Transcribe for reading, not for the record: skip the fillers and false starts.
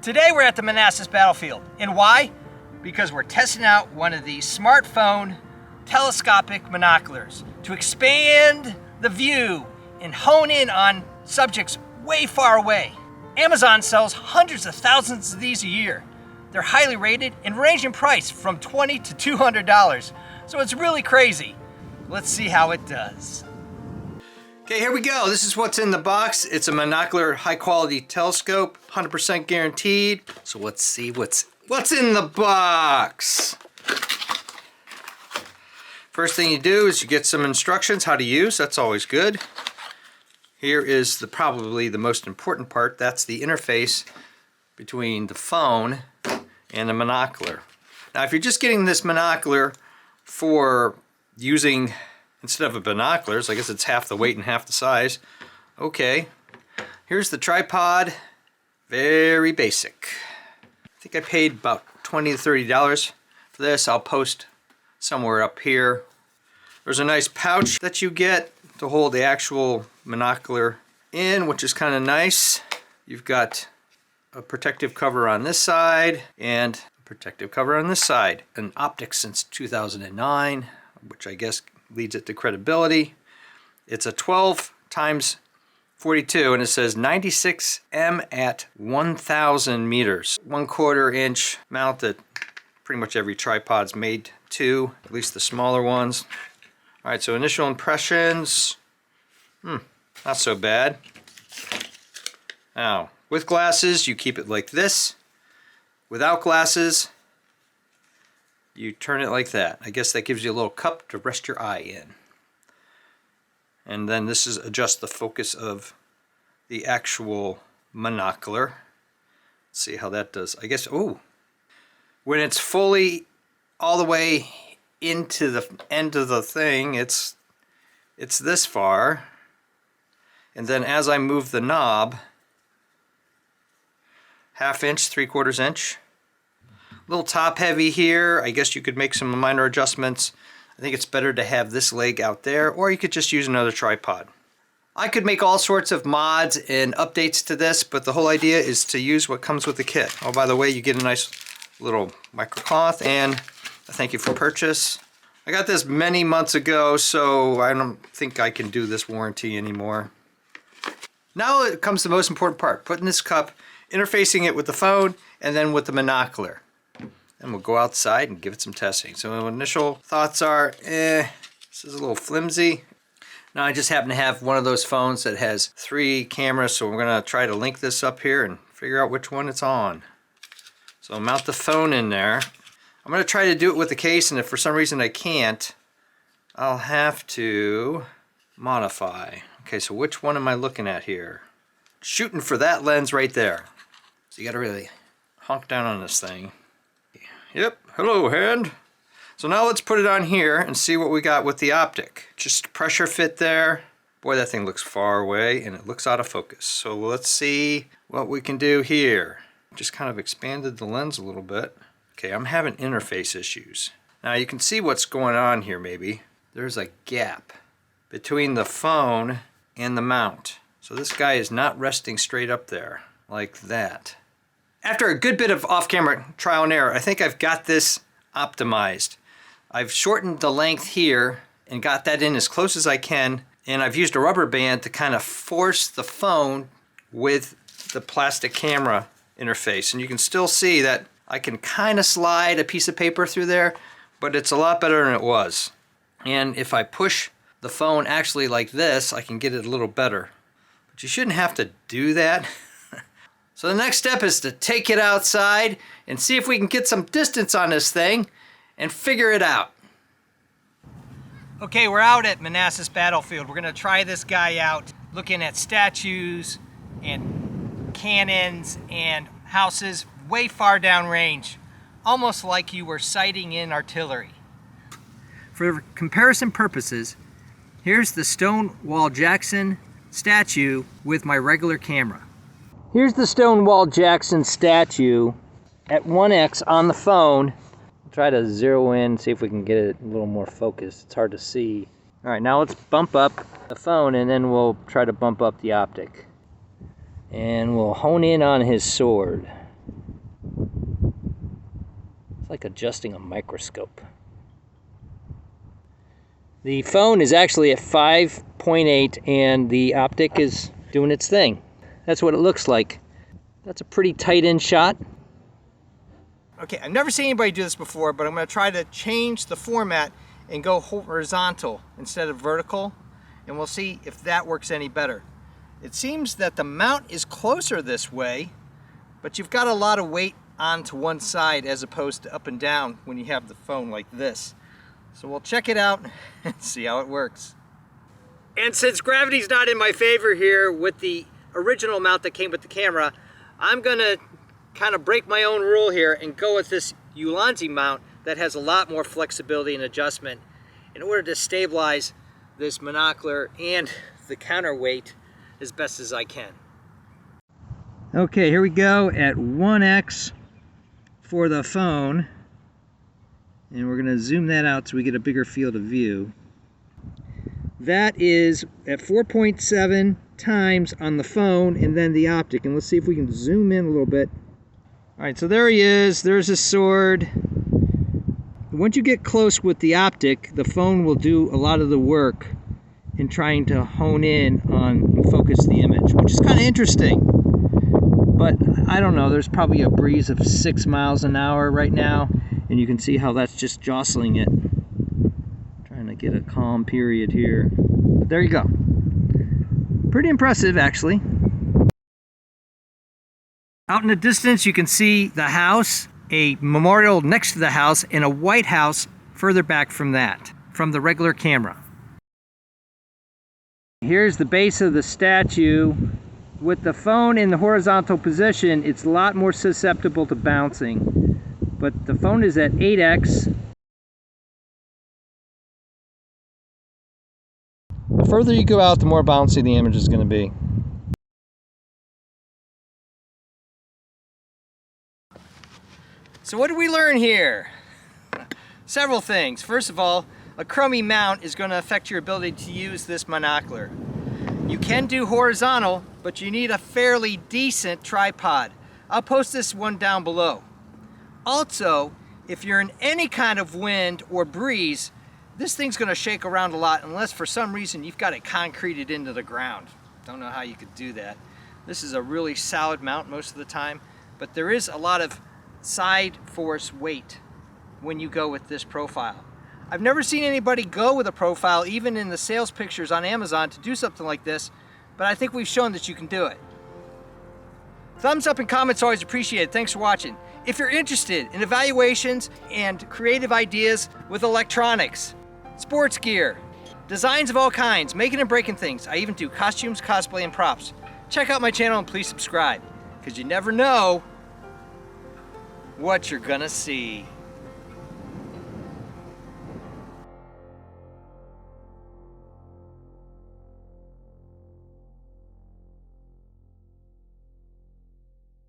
Today we're at the Manassas battlefield. And why? Because we're testing out one of these smartphone telescopic binoculars to expand the view and hone in on subjects way far away. Amazon sells hundreds of thousands of these a year. They're highly rated and range in price from $20 to $200. So it's really crazy. Let's see how it does. Okay, here we go. This is what's in the box. It's a monocular high quality telescope, 100% guaranteed. So let's see what's in the box. First thing you do is you get some instructions how to use. That's always good. Here is probably the most important part. That's the interface between the phone and the monocular. Now, if you're just getting this monocular for using instead of a binoculars, I guess it's half the weight and half the size. Okay, here's the tripod. Very basic. I think I paid about $20 to $30 for this. I'll post somewhere up here. There's a nice pouch that you get to hold the actual monocular in, which is kind of nice. You've got a protective cover on this side and a protective cover on this side. An optic since 2009, which I guess leads it to credibility. It's a 12 times 42 and it says 96 M at 1,000 meters. 1/4 inch mount that pretty much every tripod's made to, at least the smaller ones. All right, so initial impressions, not so bad. Now, with glasses, you keep it like this. Without glasses, you turn it like that. I guess that gives you a little cup to rest your eye in. And then this is adjust the focus of the actual monocular. Let's see how that does. I guess, when it's fully all the way into the end of the thing, it's this far. And then as I move the knob, 1/2 inch, 3/4 inch. A little top heavy here. I guess you could make some minor adjustments. I think it's better to have this leg out there, or you could just use another tripod. I could make all sorts of mods and updates to this, but the whole idea is to use what comes with the kit. Oh, by the way, you get a nice little microcloth and a thank you for purchase. I got this many months ago, so I don't think I can do this warranty anymore. Now it comes to the most important part, putting this cup, interfacing it with the phone, and then with the monocular. And we'll go outside and give it some testing. So initial thoughts are, this is a little flimsy. Now I just happen to have one of those phones that has 3 cameras, so we're gonna try to link this up here and figure out which one it's on. So I'll mount the phone in there. I'm gonna try to do it with the case, and if for some reason I can't, I'll have to modify. Okay, so which one am I looking at here? Shooting for that lens right there. So you gotta really honk down on this thing. Yep, hello hand. So now let's put it on here and see what we got with the optic. Just pressure fit there. Boy, that thing looks far away and it looks out of focus. So let's see what we can do here. Just kind of expanded the lens a little bit. Okay, I'm having interface issues. Now you can see what's going on here maybe. There's a gap between the phone and the mount. So this guy is not resting straight up there like that. After a good bit of off-camera trial and error, I think I've got this optimized. I've shortened the length here and got that in as close as I can, and I've used a rubber band to kind of force the phone with the plastic camera interface. And you can still see that I can kind of slide a piece of paper through there, but it's a lot better than it was. And if I push the phone actually like this, I can get it a little better. But you shouldn't have to do that. So the next step is to take it outside and see if we can get some distance on this thing and figure it out. Okay, we're out at Manassas battlefield. We're gonna try this guy out, looking at statues and cannons and houses way far down range, almost like you were sighting in artillery. For comparison purposes, here's the Stonewall Jackson statue with my regular camera. Here's the Stonewall Jackson statue at 1x on the phone. I'll try to zero in, see if we can get it a little more focused. It's hard to see. All right, now let's bump up the phone and then we'll try to bump up the optic. And we'll hone in on his sword. like adjusting a microscope. The phone is actually at 5.8 and the optic is doing its thing. That's what it looks like. That's a pretty tight end shot. Okay, I've never seen anybody do this before, but I'm going to try to change the format and go horizontal instead of vertical, and we'll see if that works any better. It seems that the mount is closer this way, but you've got a lot of weight onto one side as opposed to up and down when you have the phone like this. So we'll check it out and see how it works. And since gravity's not in my favor here with the original mount that came with the camera, I'm gonna kind of break my own rule here and go with this Ulanzi mount that has a lot more flexibility and adjustment in order to stabilize this monocular and the counterweight as best as I can. Okay, here we go at 1x for the phone, and we're going to zoom that out so we get a bigger field of view. That is at 4.7 times on the phone and then the optic, and let's see if we can zoom in a little bit. Alright, so there he is, there's his sword. Once you get close with the optic, the phone will do a lot of the work in trying to hone in on and focus the image, which is kind of interesting. But I don't know, there's probably a breeze of 6 miles an hour right now, and you can see how that's just jostling it. Trying to get a calm period here. But there you go. Pretty impressive, actually. Out in the distance, you can see the house, a memorial next to the house, and a White House further back from that, from the regular camera. Here's the base of the statue. With the phone in the horizontal position, it's a lot more susceptible to bouncing. But the phone is at 8x. The further you go out, the more bouncy the image is going to be. So what did we learn here? Several things. First of all, a crummy mount is going to affect your ability to use this monocular. You can do horizontal, but you need a fairly decent tripod. I'll post this one down below. Also, if you're in any kind of wind or breeze, this thing's going to shake around a lot unless for some reason you've got it concreted into the ground. Don't know how you could do that. This is a really solid mount most of the time, but there is a lot of side force weight when you go with this profile. I've never seen anybody go with a profile, even in the sales pictures on Amazon, to do something like this, but I think we've shown that you can do it. Thumbs up and comments always appreciated. Thanks for watching. If you're interested in evaluations and creative ideas with electronics, sports gear, designs of all kinds, making and breaking things, I even do costumes, cosplay, and props. Check out my channel and please subscribe, because you never know what you're gonna see.